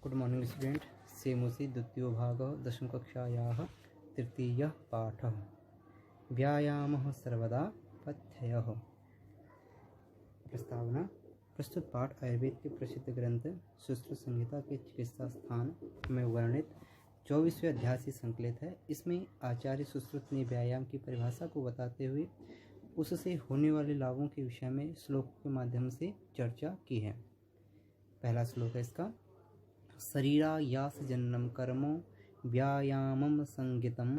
Good morning student. सेमुसि द्वितीयो भागः दशमकक्षायाः तृतीयः पाठः व्यायामः सर्वदा पथ्यः। प्रस्तावना। प्रस्तुत पाठ आयुर्वेद के प्रसिद्ध ग्रंथ सुश्रुत संहिता के चिकित्सा स्थान में वर्णित 24वें अध्याय से संकलित है। इसमें आचार्य सुश्रुत ने व्यायाम की परिभाषा को बताते हुए उससे होने वाले लाभों के विषय में श्लोक के माध्यम से चर्चा की है। पहला श्लोक है इसका। शरीरायास जन्नम कर्मो व्यायामं संगितम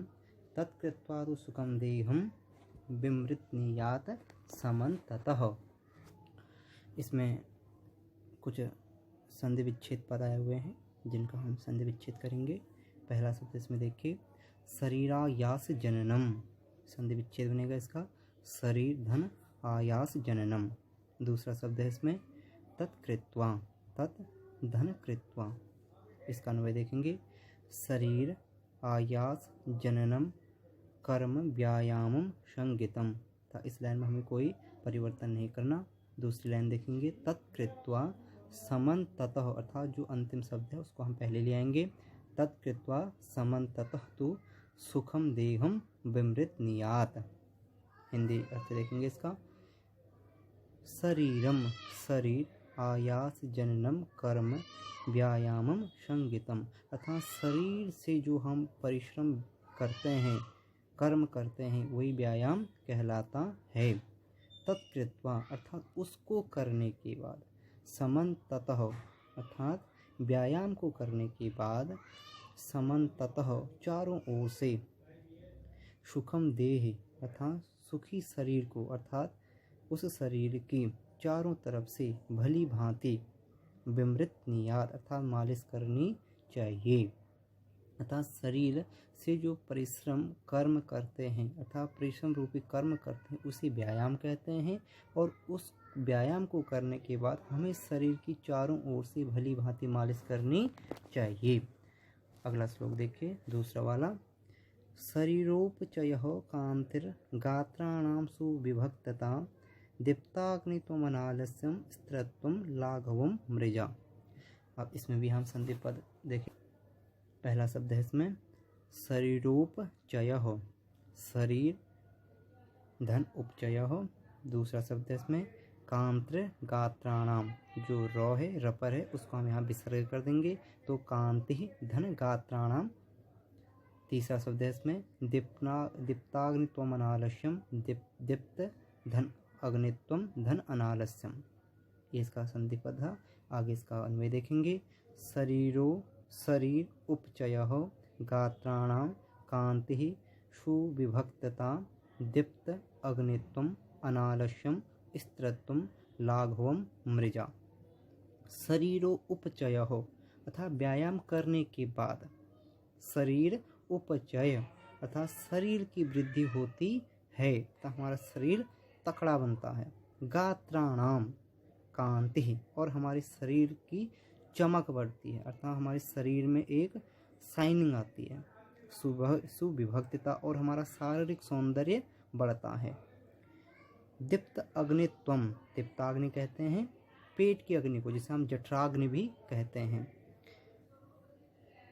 तत्कृत्वा तु सुखम देहम विमृत्नियात समन्ततः। इसमें कुछ संधि विच्छेद पद आए हुए हैं जिनका हम संधि विच्छेद करेंगे। पहला शब्द इसमें देखिए, शरीरायास जननम। संधि विच्छेद बनेगा इसका, शरीर धन आयास जननम। दूसरा शब्द है इसमें तत्कृत्वा, तत् धन कृत्वा। इसका अन्वय देखेंगे, शरीर आयास जननम कर्म व्यायामम संगितम। था इस लाइन में हमें कोई परिवर्तन नहीं करना। दूसरी लाइन देखेंगे, तत्कृत्वा समन्ततः, अर्थात जो अंतिम शब्द है उसको हम पहले ले आएंगे। तत्कृत्वा समन्ततः तु सुखम देहम विमृत्नियात। हिंदी अर्थ देखेंगे इसका, शरीरम शरीर आयास जननम कर्म व्यायामम संगितम, अर्थात शरीर से जो हम परिश्रम करते हैं, कर्म करते हैं, वही व्यायाम कहलाता है। तत्कृत्वा अर्थात उसको करने के बाद, समन्ततः अर्थात व्यायाम को करने के बाद, समन्ततः चारों ओर से, सुखम देह अर्थात सुखी शरीर को, अर्थात उस शरीर की चारों तरफ से भली भांति विमृत्नियात अर्थात मालिश करनी चाहिए। अर्थात शरीर से जो परिश्रम कर्म करते हैं, अर्थात परिश्रम रूपी कर्म करते हैं, उसे व्यायाम कहते हैं। और उस व्यायाम को करने के बाद हमें शरीर की चारों ओर से भली भांति मालिश करनी चाहिए। अगला श्लोक देखिए, दूसरा वाला। शरीरोपचयः कांतिर गात्राणां सुविभक्तता दीप्ताग्नित्वमनालस्यं स्थिरत्वं लाघवं मृजा। अब इसमें भी हम संधि पद देखें। पहला शब्द है इसमें शरीरोपचयः, शरीर धन उपचयः। दूसरा शब्द है इसमें कांत्र गात्राणाम, जो रौ है रपर है उसको हम यहाँ विसर्ग कर देंगे तो कांति धन गात्राणाम। तीसरा शब्द है इसमें दीप्ताग्नित्वम अनालस्यम, दीप्त धन अग्नित्वम धन अनालस्यम। ये इसका संधि पद है। आगे इसका अन्वय देखेंगे, शरीरो शरीर उपचयः गात्राणां कांति सुविभक्तता दीप्त अग्नित्वम अनालस्यम स्थिरत्वम लाघवम मृजा। शरीरो उपचयः अर्थात व्यायाम करने के बाद, शरीर उपचय अर्थात शरीर की वृद्धि होती है, तो हमारा शरीर तकड़ा बनता है। गात्राणाम कांति, और हमारे शरीर की चमक बढ़ती है, अर्थात हमारे शरीर में एक शाइनिंग आती है। सुविभक्तता, और हमारा शारीरिक सौंदर्य बढ़ता है। दीप्त अग्नित्वम, दीप्ताग्नि कहते हैं पेट की अग्नि को, जिसे हम जठराग्नि भी कहते हैं।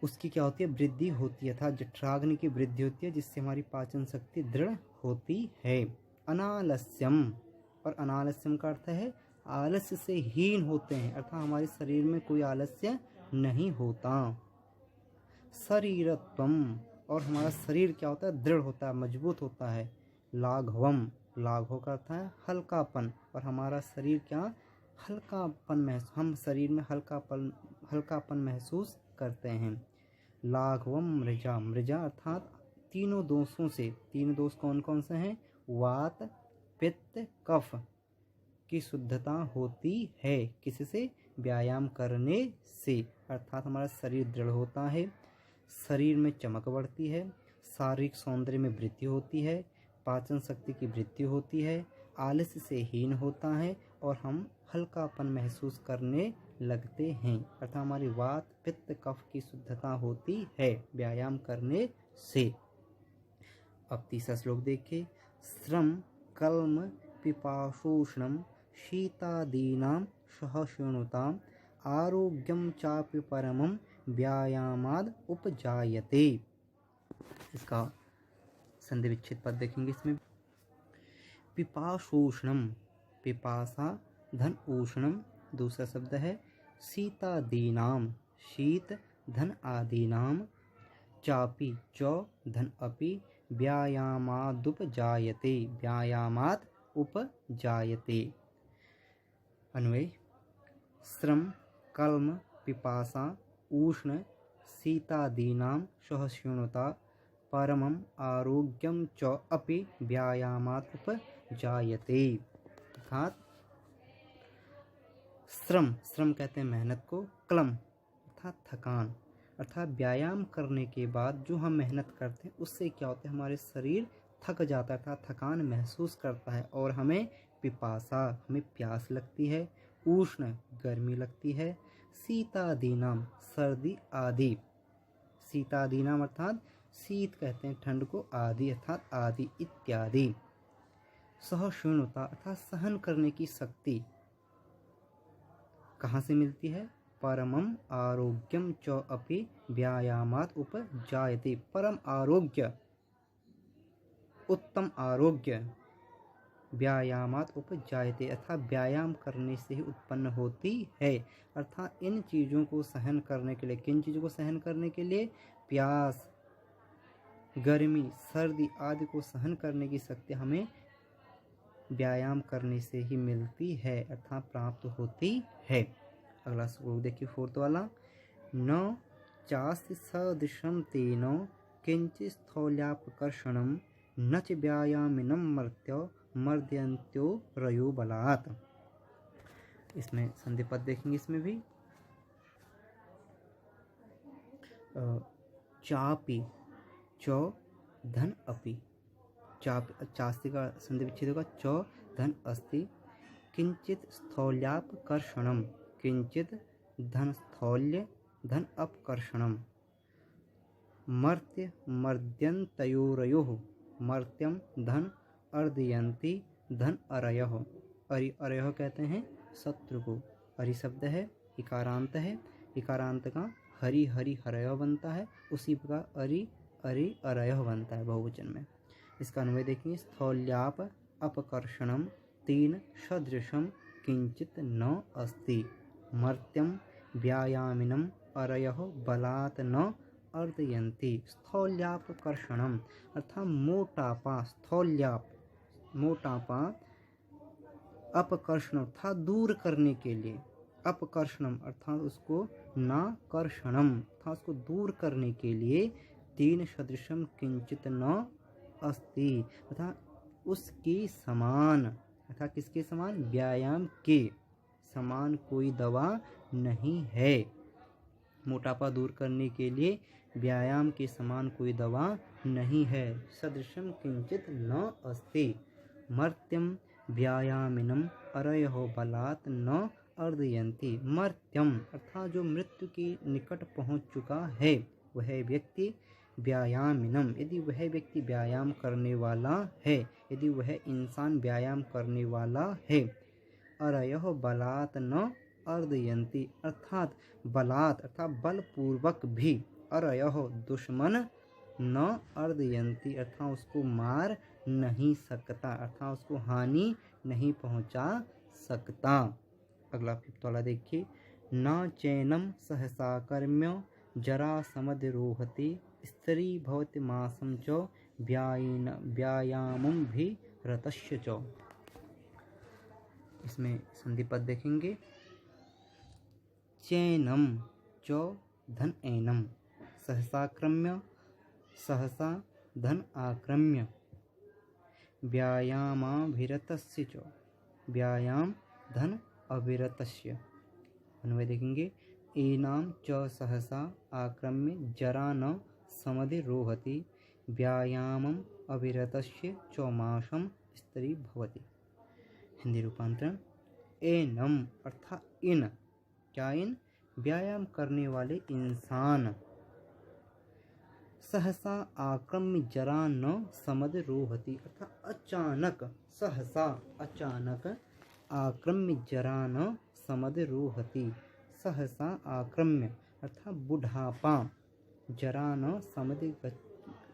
उसकी क्या होती है, वृद्धि होती है, अर्थात जठराग्नि की वृद्धि होती है, जिससे हमारी पाचन शक्ति दृढ़ होती है। अनालस्यम, और अनालस्यम का अर्थ है आलस्य से हीन होते हैं, अर्थात हमारे शरीर में कोई आलस्य नहीं होता। शरीरत्वम, और हमारा शरीर क्या होता है, दृढ़ होता है, मजबूत होता है। लाघवम, लाघव का अर्थ है हल्कापन, और हमारा शरीर क्या हल्कापन महसूस, हम शरीर में हल्कापन महसूस करते हैं। लाघवम मृजा, मृजा अर्थात तीनों दोषों से, तीन दोष कौन कौन से हैं, वात पित्त कफ की शुद्धता होती है। किससे, व्यायाम करने से, अर्थात हमारा शरीर दृढ़ होता है, शरीर में चमक बढ़ती है, शारीरिक सौंदर्य में वृद्धि होती है, पाचन शक्ति की वृद्धि होती है, आलस्य से हीन होता है, और हम हल्कापन महसूस करने लगते हैं, अर्थात हमारी वात पित्त कफ की शुद्धता होती है व्यायाम करने से। अब तीसरा श्लोक देखिए, श्रम कल्म पिपाशोष्णम शीतादीनां सहशृणुतां आरोग्यम चापि परमं व्यायामाद उपजायते। इसका संधि विच्छेद पद देखेंगे इसमें। पिपाशोष्णम, पिपासा धन उष्णम दूसरा शब्द है। शीतादीनाम, शीत धन आदीनाम। चापि, चौ धन अपि। व्यायामादुपजायते, व्यायामात् उपजायते। अन्वय। श्रम, कल्म, पिपासा, उष्ण, शीतादीनां सहिष्णुता, परमं आरोग्यम च अपि व्यायामात् उपजायते। अर्थात श्रम, श्रम कहते हैं मेहनत को। क्लम अर्थात थकान, अर्थात व्यायाम करने के बाद जो हम मेहनत करते हैं उससे क्या होता है, हमारे शरीर थक जाता है अर्थात थकान महसूस करता है। और हमें पिपासा, हमें प्यास लगती है। उष्ण, गर्मी लगती है। शीतादीनाम, सर्दी आदि। शीतादीनाम अर्थात शीत कहते हैं ठंड को, आदि अर्थात आदि इत्यादि। सहिष्णुता अर्थात सहन करने की शक्ति कहाँ से मिलती है? परमम आरोग्यम च अपि व्यायामात् उपजायते। परम आरोग्य, उत्तम आरोग्य व्यायामात् उपजायते अर्थात व्यायाम करने से ही उत्पन्न होती है। अर्थात इन चीज़ों को सहन करने के लिए, किन चीज़ों को सहन करने के लिए? प्यास, गर्मी, सर्दी आदि को सहन करने की शक्ति हमें व्यायाम करने से ही मिलती है अर्थात प्राप्त होती है। अगला श्लोक देखिए, फोर्थ वाला। न चास्ति सदृशं तेन किंचित् स्थौल्यापकर्षणं न च व्यायामिनं मर्त्य मर्दयन्त्यो रयो बलात्। इसमें संधि पद देखेंगे इसमें भी। चापि, चौ धन अपि। चास्ति का संधि विच्छेद होगा चौ धन अस्ति। किंचित स्थौल्यापकर्षणम, किंचित धन स्थौल्य धन अपकर्षणम। मर्त्य मर्द्यन्तयोरयोः, मर्त्यम धन अर्दयन्ति धन अरयः। अरयः कहते हैं शत्रु को। अरि शब्द है, इकारांत है, इकारांत का हरि हरि हरयः बनता है, उसी प्रकार अरि अरि अरयः बनता है बहुवचन में। इसका अन्वय देखेंगे। स्थौल्याप अपकर्षणम तेन सदृशम किंचित न अस्ति। मर्त्यम व्यायामिनम अरयः बलात् न अर्दयन्ति। स्थौल्यापकर्षणम अर्थात मोटापा, स्थौल्याप मोटापा, अपकर्षण अर्थात दूर करने के लिए, अपकर्षणम अर्थात उसको नाकर्षणम अर्थात उसको दूर करने के लिए। तीन सदृशम किंचित न अस्ति अर्थात उसके समान, अर्थात किसके समान? व्यायाम के समान कोई दवा नहीं है। मोटापा दूर करने के लिए व्यायाम के समान कोई दवा नहीं है। सदृशम किंचित न अस्ति। मर्त्यम व्यायामिनम अरयः बलात् न अर्दयन्ति। मर्त्यम अर्थात जो मृत्यु के निकट पहुंच चुका है वह व्यक्ति, व्यायामिनम यदि वह व्यक्ति व्यायाम करने वाला है, यदि वह इंसान व्यायाम करने वाला है। अरयः बलात् न अर्दयन्ति अर्थात बलात् अर्थात बलपूर्वक भी, अरयः दुश्मन, न अर्दयन्ति अर्थात उसको मार नहीं सकता, अर्थात उसको हानि नहीं पहुंचा सकता। अगला फिफ्थ वाला देखिए। न चैनम सहसा कर्म्य जरा समधिरोहति स्त्री भवति मासं च व्यायामं भी रतस्य च। इसमें संधि पद देखेंगे। चैनम च धन एनम, सहसा क्रम्य, सहसा धन आक्रम्य। व्यायामाभिरतस्य च, व्यायाम धन अविरतस्य। अन्वय देखेंगे। एनाम च सहसा आक्रम्य जरा न समधिरोहति व्यायामम अविरतस्य च मासं स्त्री भवति। हिंदी रूपांतरण। एनम अर्थात इन, क्या इन? व्यायाम करने वाले इंसान। सहसा आक्रम्य जरा न समधिरोहति अर्थात अचानक, सहसा अचानक, आक्रम्य जरा न समधिरोहति सहसा आक्रम्य अर्थात बुढ़ापा, जरा न समधि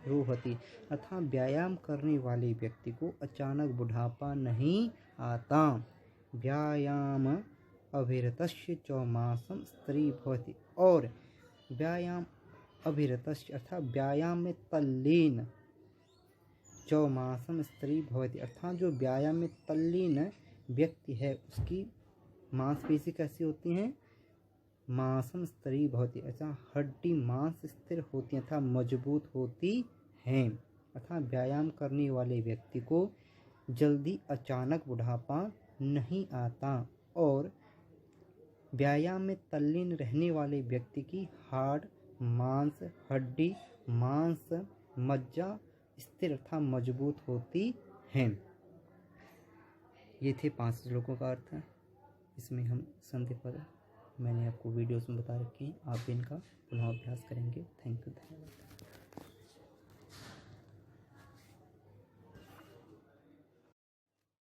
रोहति अर्थात व्यायाम करने वाले व्यक्ति को अचानक बुढ़ापा नहीं आता। व्यायाम अभिरतस्य चौमासम स्त्री भवति, और व्यायाम अभिरतस्य अर्थात व्यायाम में तल्लीन, चौमासम स्त्री भवति अर्थात जो व्यायाम में तल्लीन व्यक्ति है उसकी मांसपेशी कैसी होती हैं, मांसम स्त्री भवति अर्थात हड्डी मांस स्थिर होती है अर्थात मजबूत होती हैं। अर्थात व्यायाम करने वाले व्यक्ति को जल्दी अचानक बुढ़ापा नहीं आता, और व्यायाम में तल्लीन रहने वाले व्यक्ति की हाड़, मांस, हड्डी, मांस, मज्जा स्थिर अर्थात मजबूत होती हैं। ये थे 5 श्लोकों का अर्थ है। इसमें हम संधि पद मैंने आपको वीडियोस में बता रखे हैं, आप भी इनका पुनः अभ्यास करेंगे। थैंक यू, धन्यवाद।